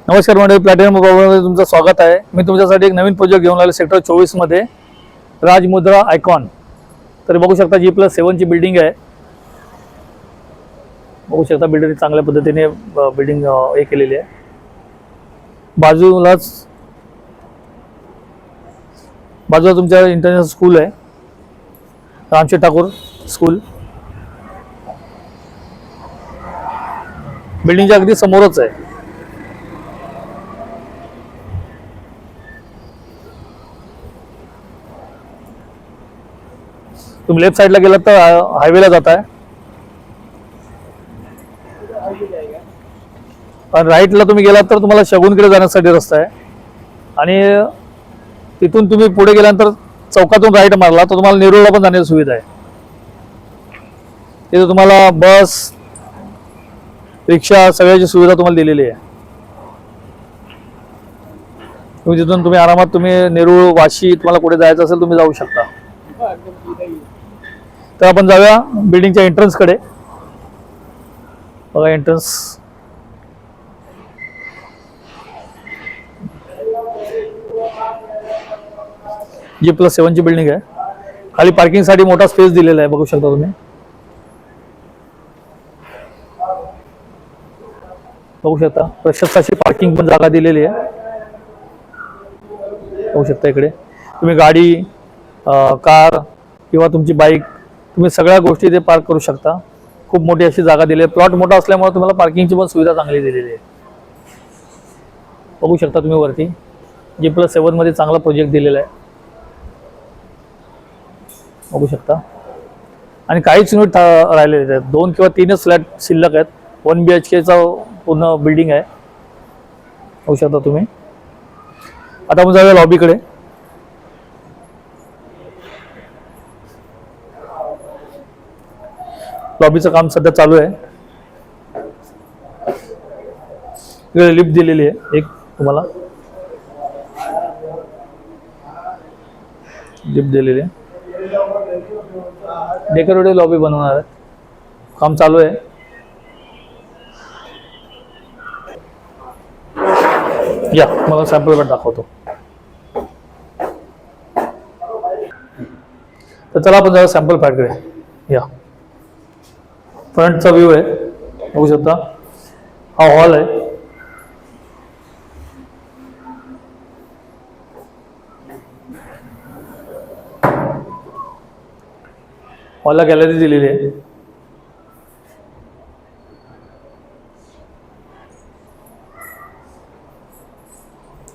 नमस्कार मंडळी, प्लॅटिनम मोबाईलमध्ये तुमचं स्वागत आहे। मी तुमच्यासाठी एक नवीन प्रोजेक्ट घेऊन आलो सेक्टर 24 मध्ये, राजमुद्रा आयकॉन। तर बघू शकता G+7 ची बिल्डिंग आहे। बघू शकता बिल्डिंग चांगल्या पद्धतीने बिल्डिंग हे केलेली आहे। बाजूला तुमच्या इंटरनॅशनल स्कूल आहे, रामशेठ ठाकूर स्कूल। बिल्डिंगच्या अगदी समोरच आहे। तुम्ही लेफ्ट साइडला गेलात तर हायवेला जाताय, आणि राईटला तुम्ही गेलात तर तुम्हाला शगुनकडे जाण्यासाठी रस्ता आहे। आणि तिथून तुम्ही पुढे गेल्यानंतर चौकातून राईट मारला तर तुम्हाला नेरूळला पण जाण्याची सुविधा आहे। तिथे तुम्हाला बस, रिक्षा सगळ्याची सुविधा तुम्हाला दिलेली आहे। तिथून तुम्ही आरामात नेरूळ, वाशी तुम्हाला कुठे जायचं असेल तुम्ही जाऊ शकता। तर आपण जाऊया बिल्डिंगच्या एंट्रन्स कडे। बघा एंट्रन्स, G+7 ची बिल्डिंग आहे। खाली पार्किंग साठी मोठा स्पेस दिलेला आहे, बघू शकता तुम्ही। बघू शकता प्रशस्त पार्किंग पण जागा दिलेली आहे। बघू शकता इकडे तुम्ही गाडी, कार किंवा तुमची बाईक, तुम्ही सगळ्या गोष्टी इथे पार्क करू शकता। खूप मोठी अशी जागा दिली आहे। प्लॉट मोठा असल्यामुळे तुम्हाला पार्किंगची पण सुविधा चांगली दिलेली आहे। बघू शकता तुम्ही वरती G+7 मध्ये चांगला प्रोजेक्ट दिलेला आहे, बघू शकता। आणि काहीच युनिट राहिलेले आहेत, 2 किंवा 3च फ्लॅट शिल्लक आहेत। 1 BHK चा पूर्ण बिल्डिंग आहे, बघू शकता तुम्ही। आता आपण जाऊया लॉबीकडे। लॉबीचं काम सध्या चालू आहे। इकडे लिफ्ट दिलेली आहे, एक तुम्हाला लिफ्ट दिलेली आहे। डेकोरेटिव्ह लॉबी बनवणार आहे, काम चालू आहे। या मला सॅम्पल कार्ड दाखवतो। तर चला आपण जाऊया सॅम्पल पॅडकडे। या फ्रंटचा व्ह्यू आहे, बघू शकता। हा हॉल आहे, हॉलला गॅलरी दिलेली आहे।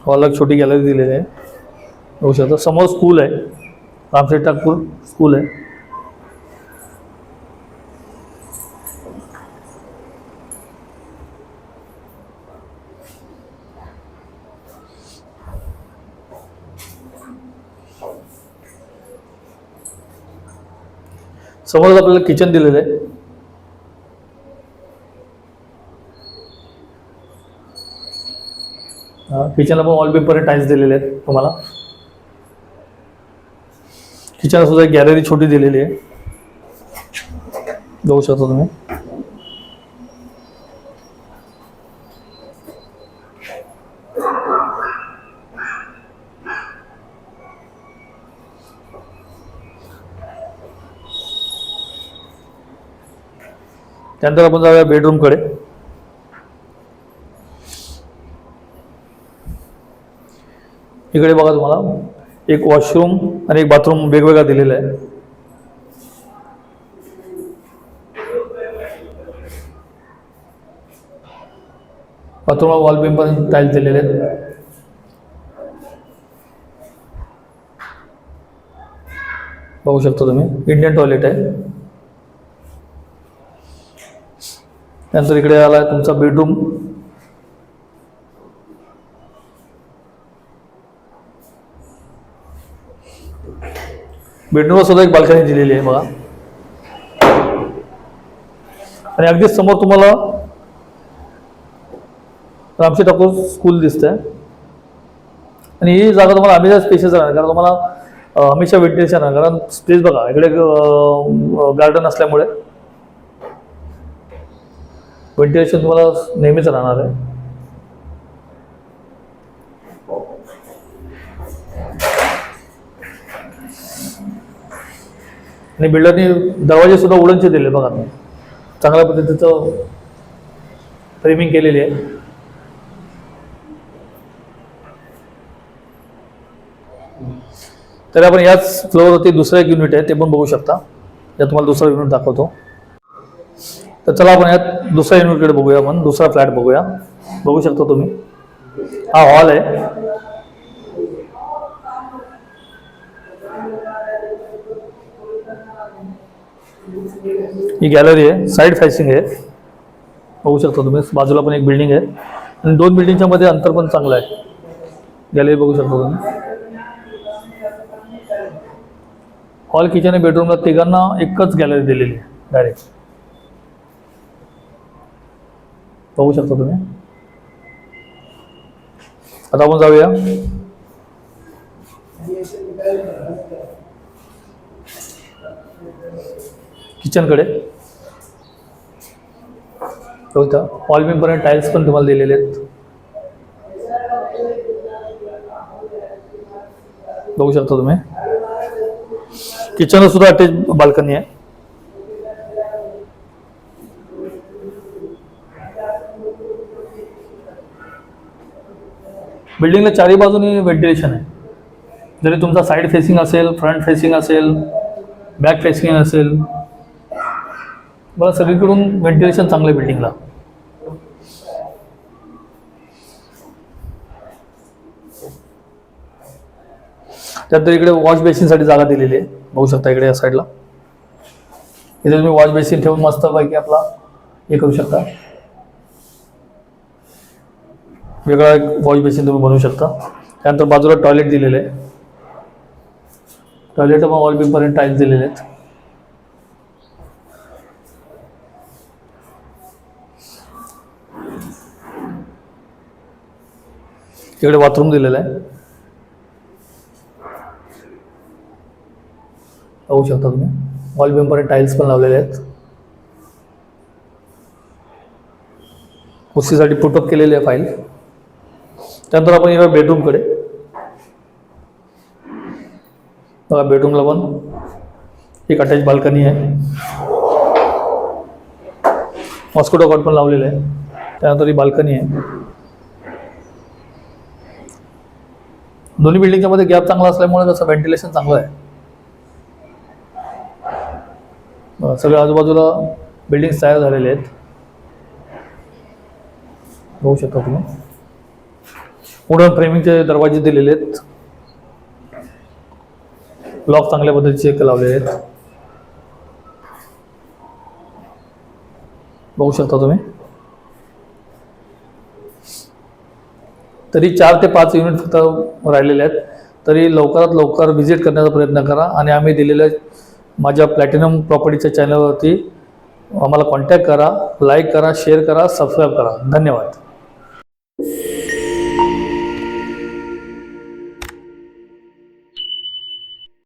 हॉलला छोटी गॅलरी दिलेली आहे, बघू शकता। समोर स्कूल आहे, रामशेठ ठाकूर स्कूल आहे। समोर आपल्याला किचन दिलेलं आहे। किचनला पण वॉलपेपर टाइल्स दिलेले आहेत तुम्हाला। किचनला सुद्धा एक गॅलरी छोटी दिलेली आहे, बघू शकता तुम्ही। त्यानंतर आपण जाऊया बेडरूम कडे। इकडे बघा तुम्हाला एक वॉशरूम आणि एक बाथरूम वेगवेगळा दिलेला आहे। बाथरूमला वॉलपेपर टाइल्स दिलेले आहेत। बघू शकता तुम्ही, इंडियन टॉयलेट आहे। त्यानंतर इकडे आला तुमचा बेडरूम। बेडरूमला सुद्धा एक बाल्कनी दिलेली आहे बघा। आणि अगदी समोर तुम्हाला रामशेठ ठाकूर स्कूल दिसतंय। आणि ही जागा तुम्हाला हमेशा स्पेशल राहणार, कारण तुम्हाला हमेशा वेंटिलेशन राहणार। कारण स्पेस बघा, इकडे गार्डन असल्यामुळे व्हेंटिलेशन तुम्हाला नेहमीच राहणार आहे. आणि बिल्डरने दरवाजे सुद्धा वुडनचे दिले बघा, चांगल्या पद्धतीचं फ्रेमिंग केलेली आहे. तर आपण याच फ्लोअरवरती दुसरं एक युनिट आहे ते पण बघू शकता. यात तुम्हाला दुसरा युनिट दाखवतो. तर चला आपण यात दुसऱ्या युनिटकडे बघूया. आपण दुसरा फ्लॅट बघूया. बघू शकता तुम्ही, हा हॉल आहे. ही गॅलरी आहे, साईड फेसिंग आहे. बघू शकता तुम्ही, बाजूला पण एक बिल्डिंग आहे आणि दोन बिल्डिंगच्या मध्ये अंतर पण चांगलं आहे. गॅलरी बघू शकता तुम्ही. हॉल, किचन आणि बेडरूमला तिघांना एकच गॅलरी दिलेली आहे डायरेक्ट. बघू शकता तुम्ही. आता आपण जाऊया किचनकडे. वॉल बीमपर्यंत टाईल्स पण तुम्हाला दिलेले आहेत. बघू शकता तुम्ही. किचनला सुद्धा अटॅच बाल्कनी आहे. बिल्डिंगला चारही बाजूनी व्हेंटिलेशन आहे. जरी तुमचा साईड फेसिंग असेल, फ्रंट फेसिंग असेल, बॅक फेसिंग असेल, बरं सगळीकडून व्हेंटिलेशन चांगलं आहे बिल्डिंगला. त्यानंतर इकडे वॉश बेसिनसाठी जागा दिलेली आहे. बघू शकता इकडे या साईडला. इथे तुम्ही वॉश बेसिन ठेवून मस्तपैकी आपला हे करू शकता. वेगळा एक वॉश बेसिन तुम्ही बनवू शकता. त्यानंतर बाजूला टॉयलेट दिलेलं आहे. टॉयलेट पण वॉल बीमपर्यंत टाईल्स दिलेले आहेत. इकडे बाथरूम दिलेलं आहे. बघू शकता तुम्ही. वॉल बीमपर्यंत टाईल्स पण लावलेले आहेत. कुस्तीसाठी पुटअप केलेली आहे फाईल. त्यानंतर आपण येऊया बेडरूमकडे. बघा बेडरूमला पण एक अटॅच बाल्कनी आहे. मॉस्किटो कॉट पण लावलेलं आहे. त्यानंतर ही बाल्कनी आहे. दोन्ही बिल्डिंगच्या मध्ये गॅप चांगला असल्यामुळे कसं व्हेंटिलेशन चांगलं आहे. सगळ्या आजूबाजूला बिल्डिंग तयार झालेले आहेत. बघू शकता तुम्ही. वुडन फ्रेमिंगचे दरवाजे दिलेले आहेत. लॉक चांगल्या पद्धतीचे लावलेले आहेत. बघू शकता तुम्ही. तरी 4 ते 5 युनिट फक्त राहिलेले आहेत. तरी लवकरात लवकर व्हिजिट करण्याचा प्रयत्न करा आणि आम्ही दिलेल्या माझ्या प्लॅटिनम प्रॉपर्टीच्या चॅनलवरती आम्हाला कॉन्टॅक्ट करा, लाईक करा, शेअर करा, सबस्क्राईब करा. धन्यवाद.